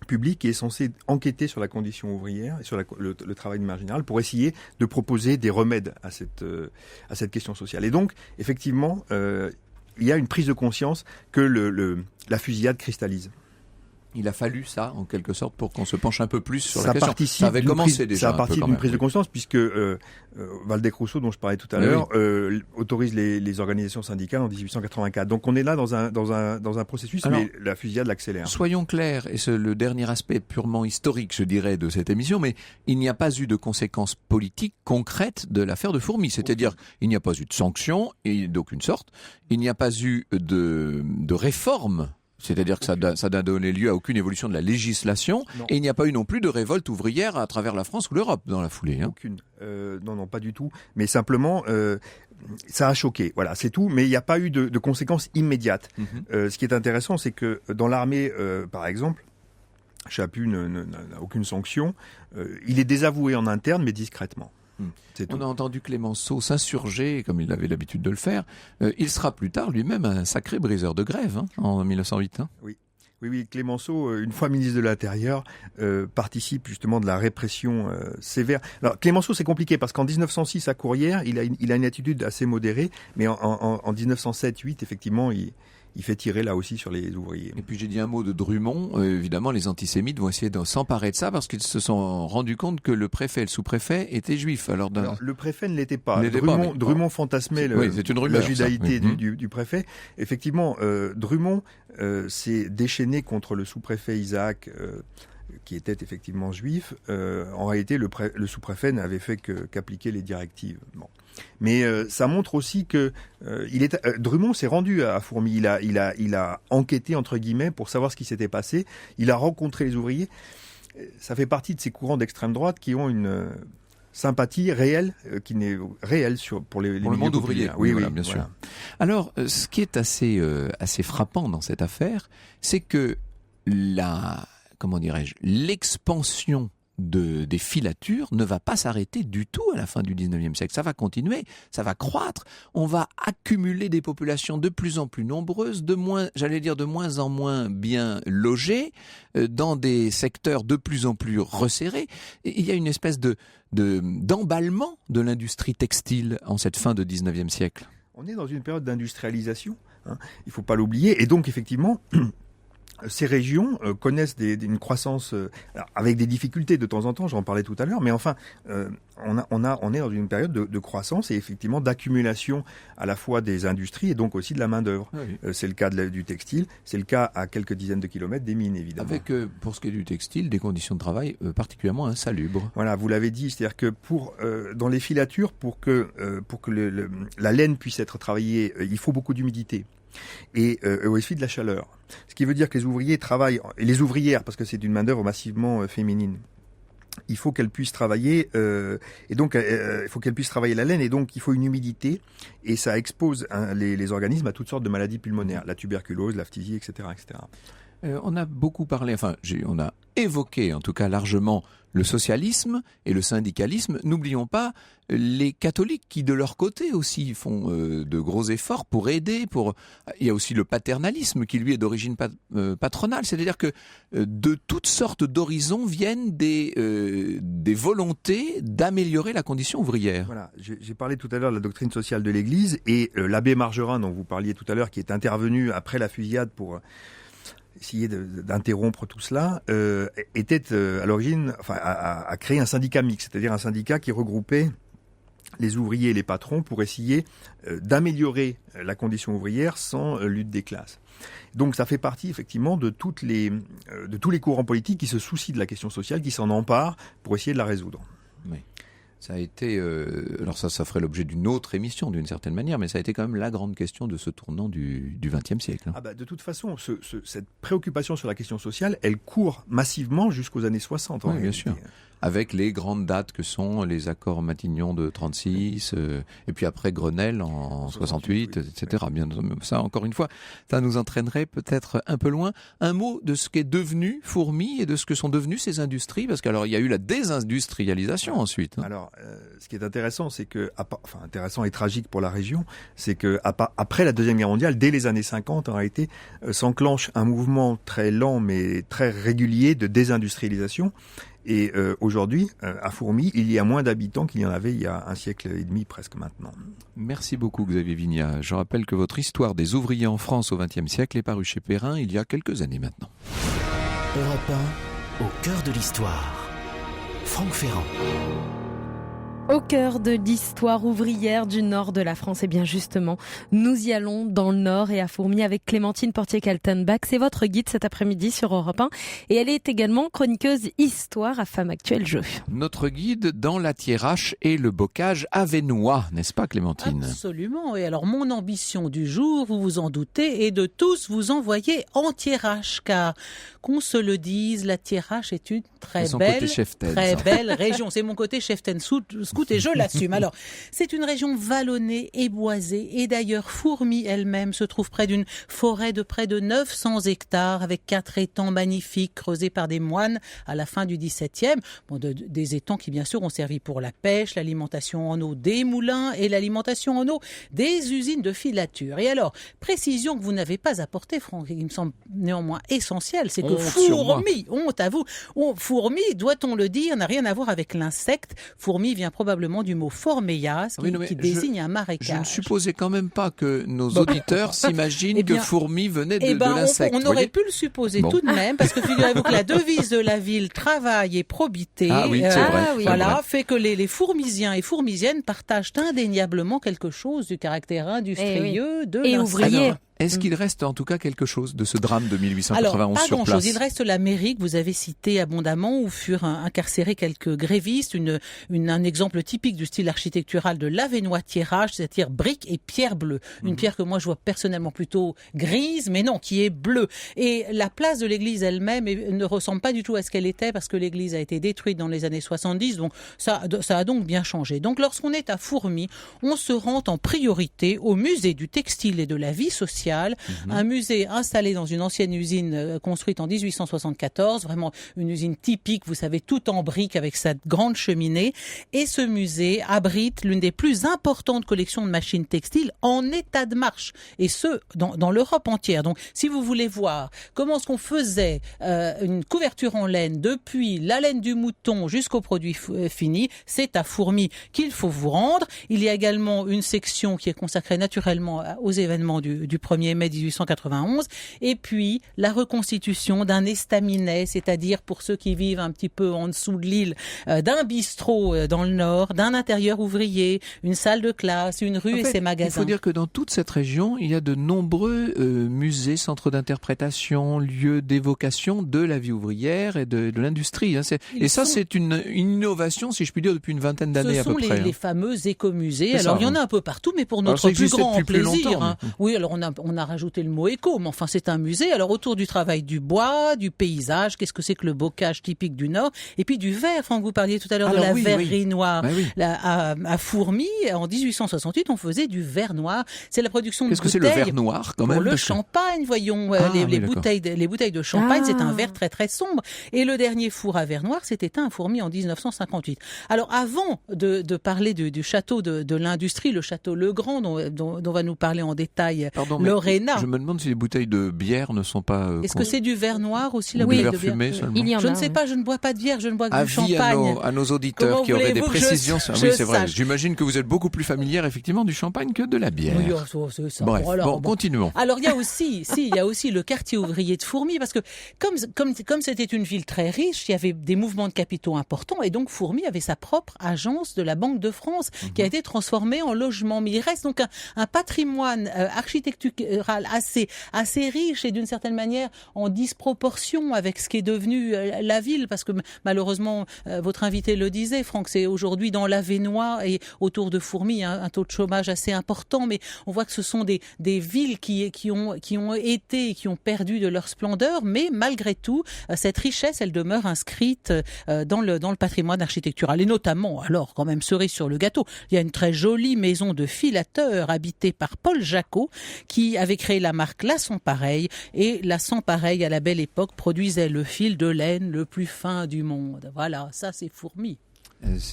public qui est censé enquêter sur la condition ouvrière et sur le travail de manière générale pour essayer de proposer des remèdes à cette question sociale. Et donc, effectivement, il y a une prise de conscience que la fusillade cristallise. Il a fallu ça, en quelque sorte, pour qu'on se penche un peu plus sur ça la question. Ça avait commencé déjà. Ça participe d'une prise de conscience, puisque Waldeck-Rousseau, dont je parlais tout à l'heure, autorise les organisations syndicales en 1884. Donc on est là dans un processus, mais la fusillade l'accélère. Soyons clairs, et c'est le dernier aspect purement historique, je dirais, de cette émission, mais il n'y a pas eu de conséquences politiques concrètes de l'affaire de Fourmi. C'est-à-dire, il n'y a pas eu de sanctions, d'aucune sorte. Il n'y a pas eu de réforme. C'est-à-dire que ça n'a donné lieu à aucune évolution de la législation. Non. Et il n'y a pas eu non plus de révolte ouvrière à travers la France ou l'Europe dans la foulée. Aucune. Non, pas du tout. Mais simplement, ça a choqué. Voilà, c'est tout. Mais il n'y a pas eu de conséquences immédiates. Ce qui est intéressant, c'est que dans l'armée, par exemple, Chaput n'a aucune sanction. Il est désavoué en interne, mais discrètement. On a entendu Clémenceau s'insurger, comme il avait l'habitude de le faire. Il sera plus tard lui-même un sacré briseur de grève en 1908. Oui, Clémenceau, une fois ministre de l'Intérieur, participe justement de la répression sévère. Alors Clémenceau, c'est compliqué parce qu'en 1906 à Courrières, il a une attitude assez modérée, mais en 1907-8, effectivement, il fait tirer là aussi sur les ouvriers. Et puis j'ai dit un mot de Drummond. Évidemment, les antisémites vont essayer de s'emparer de ça parce qu'ils se sont rendus compte que le préfet et le sous-préfet étaient juifs. Alors le préfet ne l'était pas. Drummond fantasmait la judaïté du préfet. Effectivement, Drummond s'est déchaîné contre le sous-préfet Isaac, qui était effectivement juif. En réalité, le sous-préfet n'avait fait qu'appliquer les directives. Bon. Mais ça montre aussi que Drummond s'est rendu à Fourmi. Il a enquêté entre guillemets pour savoir ce qui s'était passé. Il a rencontré les ouvriers. Ça fait partie de ces courants d'extrême droite qui ont une sympathie réelle, pour le monde ouvrier. Oui, bien sûr. Alors, ce qui est assez frappant dans cette affaire, c'est que l'expansion des filatures ne va pas s'arrêter du tout à la fin du 19e siècle. Ça va continuer, ça va croître. On va accumuler des populations de plus en plus nombreuses, de moins en moins bien logées, dans des secteurs de plus en plus resserrés. Et il y a une espèce d'emballement de l'industrie textile en cette fin de 19e siècle. On est dans une période d'industrialisation, il ne faut pas l'oublier. Et donc, effectivement, ces régions connaissent une croissance avec des difficultés de temps en temps, j'en parlais tout à l'heure, mais enfin, on est dans une période de croissance et effectivement d'accumulation à la fois des industries et donc aussi de la main-d'œuvre. Oui. C'est le cas du textile, c'est le cas à quelques dizaines de kilomètres des mines, évidemment. Avec, pour ce qui est du textile, des conditions de travail particulièrement insalubres. Voilà, vous l'avez dit, c'est-à-dire que dans les filatures, pour que la laine puisse être travaillée, il faut beaucoup d'humidité. Et aussi de la chaleur. Ce qui veut dire que les ouvriers travaillent, et les ouvrières, parce que c'est une main-d'œuvre massivement féminine, il faut qu'elles puissent travailler, et donc il faut qu'elles puissent travailler la laine, et donc il faut une humidité, et ça expose les organismes à toutes sortes de maladies pulmonaires, la tuberculose, la phtisie, etc., etc. On a beaucoup parlé, on a évoqué en tout cas largement le socialisme et le syndicalisme. N'oublions pas les catholiques qui de leur côté aussi font de gros efforts pour aider. Il y a aussi le paternalisme qui lui est d'origine patronale. C'est-à-dire que de toutes sortes d'horizons viennent des volontés d'améliorer la condition ouvrière. Voilà, j'ai parlé tout à l'heure de la doctrine sociale de l'Église et l'abbé Margerin dont vous parliez tout à l'heure qui est intervenu après la fusillade pour essayer d'interrompre tout cela, était à l'origine, a créé un syndicat mixte, c'est-à-dire un syndicat qui regroupait les ouvriers et les patrons pour essayer d'améliorer la condition ouvrière sans lutte des classes. Donc ça fait partie effectivement de tous les courants politiques qui se soucient de la question sociale, qui s'en emparent pour essayer de la résoudre. Oui. Ça a été, alors ça ferait l'objet d'une autre émission d'une certaine manière, mais ça a été quand même la grande question de ce tournant du XXe siècle. De toute façon, cette préoccupation sur la question sociale, elle court massivement jusqu'aux années 60. Oui, bien sûr. Avec les grandes dates que sont les accords Matignon de 36, et puis après Grenelle en 68, etc. Oui. Bien, ça, encore une fois, ça nous entraînerait peut-être un peu loin. Un mot de ce qu'est devenu Fourmi et de ce que sont devenues ces industries, parce qu'il y a eu la désindustrialisation ensuite. Alors, ce qui est intéressant, c'est que, intéressant et tragique pour la région, c'est que après la Deuxième Guerre mondiale, dès les années 50, en réalité, s'enclenche un mouvement très lent mais très régulier de désindustrialisation. Et aujourd'hui, à Fourmi, il y a moins d'habitants qu'il y en avait il y a un siècle et demi presque maintenant. Merci beaucoup Xavier Vignat. Je rappelle que votre histoire des ouvriers en France au XXe siècle est parue chez Perrin il y a quelques années maintenant. Europe 1, au cœur de l'histoire. Franck Ferrand. Au cœur de l'histoire ouvrière du nord de la France, et bien justement, nous y allons dans le nord et à Fourmi avec Clémentine Portier-Kaltenbach. C'est votre guide cet après-midi sur Europe 1 et elle est également chroniqueuse histoire à Femmes Actuelles Jeux. Notre guide dans la thiérache et le bocage avesnois, n'est-ce pas Clémentine ? Absolument. Et alors mon ambition du jour, vous vous en doutez, est de tous vous envoyer en thiérache, car qu'on se le dise, la thiérache est une très belle région. C'est mon côté cheftaine scout et je l'assume. Alors, c'est une région vallonnée et boisée et d'ailleurs Fourmi elle-même se trouve près d'une forêt de près de 900 hectares avec 4 étangs magnifiques creusés par des moines à la fin du XVIIe. Des étangs qui bien sûr ont servi pour la pêche, l'alimentation en eau des moulins et l'alimentation en eau des usines de filature. Et alors, précision que vous n'avez pas apportée, Franck, qui me semble néanmoins essentielle, c'est que Fourmi, honte à vous, Fourmi, doit-on le dire, n'a rien à voir avec l'insecte. Fourmi vient probablement du mot formeias, qui désigne un marécage. Je ne supposais quand même pas que nos auditeurs s'imaginent que fourmi venait de l'insecte. On aurait pu le supposer tout de même, parce que figurez-vous que la devise de la ville, travail et probité, fait que les fourmisiens et fourmisiennes partagent indéniablement quelque chose du caractère industrieux de l'insecte. Et ouvrier. Est-ce qu'il reste en tout cas quelque chose de ce drame de 1891 Alors, pas sur grand-chose. place? Il reste la mairie que vous avez citée abondamment, où furent incarcérés quelques grévistes, un exemple typique du style architectural de l'Avesnois Thiérache, c'est-à-dire briques et pierre bleue. Une pierre que moi je vois personnellement plutôt grise, mais non, qui est bleue. Et la place de l'église elle-même ne ressemble pas du tout à ce qu'elle était, parce que l'église a été détruite dans les années 70, donc ça a donc bien changé. Donc lorsqu'on est à Fourmies, on se rend en priorité au musée du textile et de la vie sociale, un musée installé dans une ancienne usine construite en 1874, vraiment une usine typique, vous savez, tout en briques avec sa grande cheminée. Et ce musée abrite l'une des plus importantes collections de machines textiles en état de marche, et ce, dans l'Europe entière. Donc, si vous voulez voir comment est-ce qu'on faisait une couverture en laine, depuis la laine du mouton jusqu'au produit fini, c'est à Fourmies qu'il faut vous rendre. Il y a également une section qui est consacrée naturellement aux événements du 1er mai 1891, et puis la reconstitution d'un estaminet, c'est-à-dire pour ceux qui vivent un petit peu en dessous de l'île, d'un bistrot dans le nord, d'un intérieur ouvrier, une salle de classe, une rue et ses magasins. Il faut dire que dans toute cette région, il y a de nombreux musées, centres d'interprétation, lieux d'évocation de la vie ouvrière et de l'industrie. C'est une innovation, si je puis dire, depuis une vingtaine d'années à peu près. Ce sont les fameux écomusées. Alors, il y en a un peu partout, mais pour notre plus grand plaisir. Oui, alors on a rajouté le mot éco, mais enfin c'est un musée. Alors autour du travail du bois, du paysage, qu'est-ce que c'est que le bocage typique du Nord, et puis du verre. Franck, vous parliez tout à l'heure de la verrerie noire. À Fourmies, en 1868, on faisait du verre noir. C'est la production de bouteilles. Qu'est-ce que c'est le verre noir quand même? Pour le champagne, voyons. Les bouteilles de champagne, c'est un verre très très sombre. Et le dernier four à verre noir s'est éteint à Fourmies en 1958. Alors avant de parler du château de l'industrie, le château Legrand, dont va nous parler en détail Lorena. Je me demande si les bouteilles de bière ne sont pas... Est-ce que c'est du verre noir aussi, la bouteille de verre fumé seulement? Je ne sais pas, je ne bois pas de bière, je ne bois que du champagne. À nos auditeurs qui auraient des précisions. Oui, c'est vrai. J'imagine que vous êtes beaucoup plus familière effectivement du champagne que de la bière. Oui, c'est ça. Bref, continuons. Alors il y a aussi le quartier ouvrier de Fourmies, parce que comme c'était une ville très riche, il y avait des mouvements de capitaux importants, et donc Fourmies avait sa propre agence de la Banque de France qui a été transformée en logement. Mais il reste donc un patrimoine architectural assez riche, et d'une certaine manière en disproportion avec ce qui est devenu la ville, parce que malheureusement votre invité le disait, Franck, c'est aujourd'hui dans l'Avesnois et autour de Fourmies un taux de chômage assez important, mais on voit que ce sont des villes qui ont été et qui ont perdu de leur splendeur, mais malgré tout cette richesse, elle demeure inscrite dans le patrimoine architectural, et notamment, alors quand même cerise sur le gâteau, il y a une très jolie maison de filateur habitée par Paul Jacot, qui avait créé la marque La Sans-Pareil, et La Sans-Pareil à la belle époque produisait le fil de laine le plus fin du monde. Voilà, ça c'est Fourmies.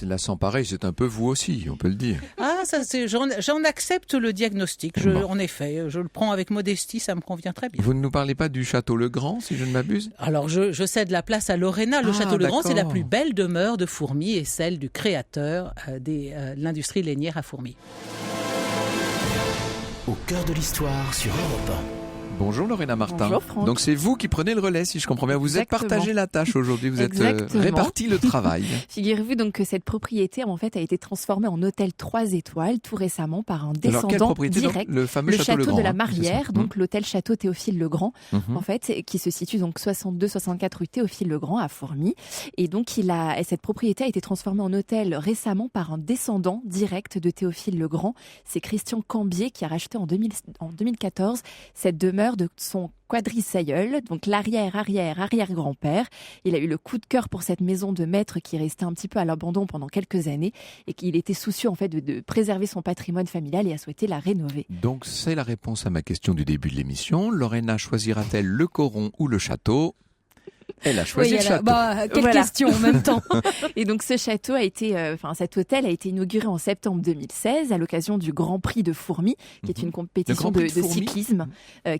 La Sans-Pareil, c'est un peu vous aussi, on peut le dire. J'en accepte le diagnostic. En effet, je le prends avec modestie, ça me convient très bien. Vous ne nous parlez pas du château Legrand, si je ne m'abuse? Alors, je cède la place à Lorena. Le château Legrand, c'est la plus belle demeure de Fourmies et celle du créateur de l'industrie lainière à Fourmies. Au cœur de l'histoire sur Europe 1. Bonjour Lorena Martin. Bonjour Franck. Donc c'est vous qui prenez le relais, si je comprends bien. Vous êtes partagé la tâche aujourd'hui, vous êtes réparti le travail. Figurez-vous donc que cette propriété en fait a été transformée en hôtel 3 étoiles tout récemment par un descendant direct. Le fameux château Legrand, de la Marière, donc l'hôtel château Théophile Legrand, en fait, qui se situe donc 62-64 rue Théophile Legrand à Fourmies. Et donc cette propriété a été transformée en hôtel récemment par un descendant direct de Théophile Legrand. C'est Christian Cambier qui a racheté en 2014 cette demeure de son quadrisailleul, donc l'arrière-grand-père. Il a eu le coup de cœur pour cette maison de maître qui restait un petit peu à l'abandon pendant quelques années, et qu'il était soucieux en fait de préserver son patrimoine familial et a souhaité la rénover. Donc c'est la réponse à ma question du début de l'émission. Lorena choisira-t-elle le coron ou le château? Elle a choisi le château. Quelle question en même temps. Et donc ce château cet hôtel a été inauguré en septembre 2016 à l'occasion du Grand Prix de Fourmies, qui est une compétition de cyclisme,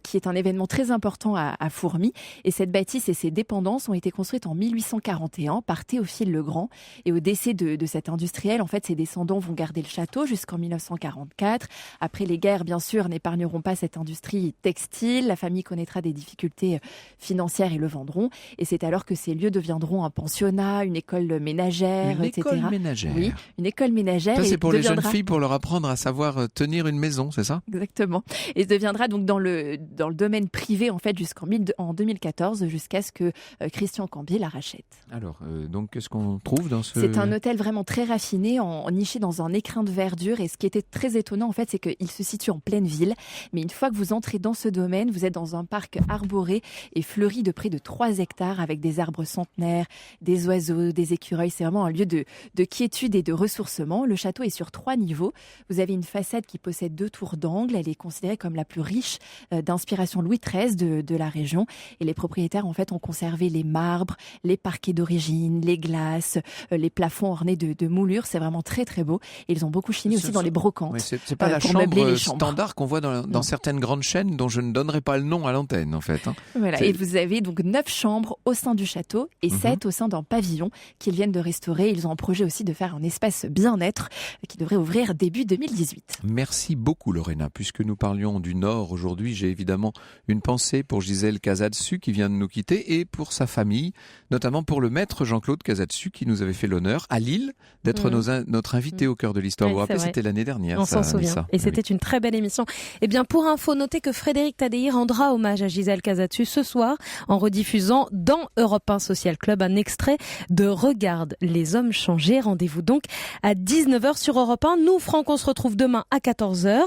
qui est un événement très important à Fourmies. Et cette bâtisse et ses dépendances ont été construites en 1841 par Théophile Legrand. Et au décès de cet industriel, en fait, ses descendants vont garder le château jusqu'en 1944. Après les guerres, bien sûr, n'épargneront pas cette industrie textile. La famille connaîtra des difficultés financières et le vendront. Et c'est alors que ces lieux deviendront un pensionnat, une école ménagère, etc. Une école ménagère. Oui, une école ménagère. Ça, c'est pour les jeunes filles, pour leur apprendre à savoir tenir une maison, c'est ça ? Exactement. Et deviendra donc dans le domaine privé en fait jusqu'en 2014, jusqu'à ce que Christian Cambier la rachète. Alors, donc qu'est-ce qu'on trouve dans ce... C'est un hôtel vraiment très raffiné, niché dans un écrin de verdure. Et ce qui était très étonnant en fait, c'est qu'il se situe en pleine ville. Mais une fois que vous entrez dans ce domaine, vous êtes dans un parc arboré et fleuri de près de 3 hectares avec des arbres centenaires, des oiseaux, des écureuils. C'est vraiment un lieu de quiétude et de ressourcement. Le château est sur 3 niveaux. Vous avez une façade qui possède 2 tours d'angle. Elle est considérée comme la plus riche d'inspiration Louis XIII de la région. Et les propriétaires en fait ont conservé les marbres, les parquets d'origine, les glaces, les plafonds ornés de moulures. C'est vraiment très très beau. Et ils ont beaucoup chiné aussi dans les brocantes. Oui, c'est pas la chambre standard qu'on voit dans certaines grandes chaînes dont je ne donnerai pas le nom à l'antenne en fait. Hein. Voilà. Et vous avez donc 9 chambres au sein du château et 7 au sein d'un pavillon qu'ils viennent de restaurer. Ils ont un projet aussi de faire un espace bien-être qui devrait ouvrir début 2018. Merci beaucoup Lorena. Puisque nous parlions du Nord aujourd'hui, j'ai évidemment une pensée pour Gisèle Casadesus qui vient de nous quitter et pour sa famille, notamment pour le maître Jean-Claude Casadesus qui nous avait fait l'honneur à Lille d'être notre invité au cœur de l'histoire. Vous vous rappelez, c'était l'année dernière. On s'en souvient. Et c'était une très belle émission. Eh bien, pour info, notez que Frédéric Tadei rendra hommage à Gisèle Casadesus ce soir en rediffusant dans Europe 1 Social Club un extrait de Regarde les hommes changer. Rendez-vous donc à 19h sur Europe 1. Nous, Franck, on se retrouve demain à 14h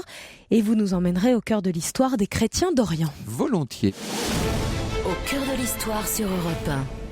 et vous nous emmènerez au cœur de l'histoire des chrétiens d'Orient. Volontiers. Au cœur de l'histoire sur Europe 1.